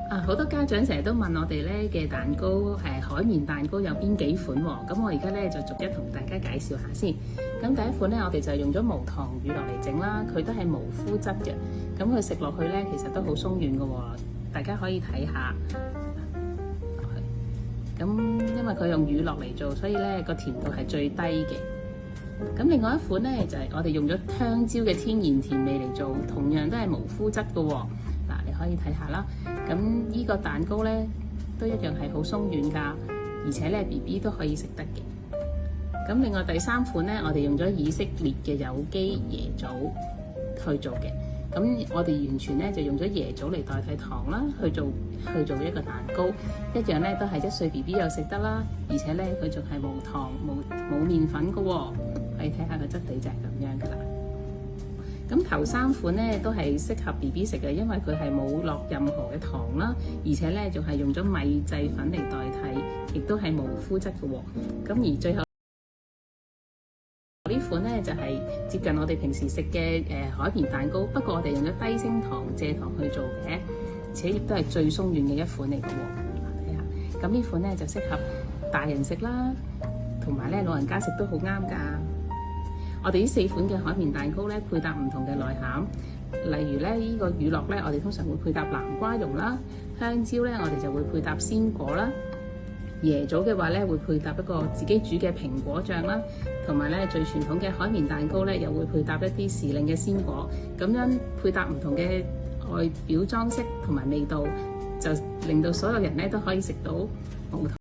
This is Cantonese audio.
好多家長成日都問我哋咧嘅蛋糕，海綿蛋糕有邊幾款喎？咁我而家咧就逐一同大家介紹下先。咁第一款咧，我哋就用咗無糖乳酪嚟整啦，佢都係無麩質嘅。咁佢食落去咧，其實都好鬆軟嘅喎，大家可以睇下。咁因為佢用乳酪嚟做，所以咧個甜度係最低嘅。咁另外一款咧就係我哋用咗香蕉嘅天然甜味嚟做，同樣都係無麩質嘅喎。嗱，你可以睇下啦。咁呢個蛋糕咧都一樣係好鬆軟㗎，而且咧 BB 都可以食得嘅。咁另外第三款咧，我哋用咗以色列嘅有機椰棗去做嘅。咁我哋完全咧就用咗椰棗嚟代替糖啦，去做一個蛋糕，一樣咧都係1歲 BB 又食得啦，而且咧佢仲係無糖冇麵粉嘅喎。可以睇下個質地就係咁樣㗎啦。咁頭3款咧都係適合 BB 食嘅，因為佢係冇落任何嘅糖啦，而且咧仲係用咗米製粉嚟代替，亦都係無麩質嘅喎。咁而最後呢款咧就係接近我哋平時食嘅海綿蛋糕，不過我哋用咗低升糖蔗糖去做嘅，而且亦都係最鬆軟嘅一款嚟嘅喎。睇下，咁呢款咧就適合大人食啦，同埋咧老人家食都好啱㗎。我哋呢4款嘅海綿蛋糕咧，配搭唔同嘅內餡，例如咧呢個乳酪咧，我哋通常會配搭南瓜蓉啦；香蕉咧，我哋就會配搭鮮果啦；椰棗嘅話咧，會配搭一個自己煮嘅蘋果醬啦，同埋咧最傳統嘅海綿蛋糕咧，又會配搭一啲時令嘅鮮果，咁樣配搭唔同嘅外表裝飾同埋味道，就令到所有人咧都可以食到無糖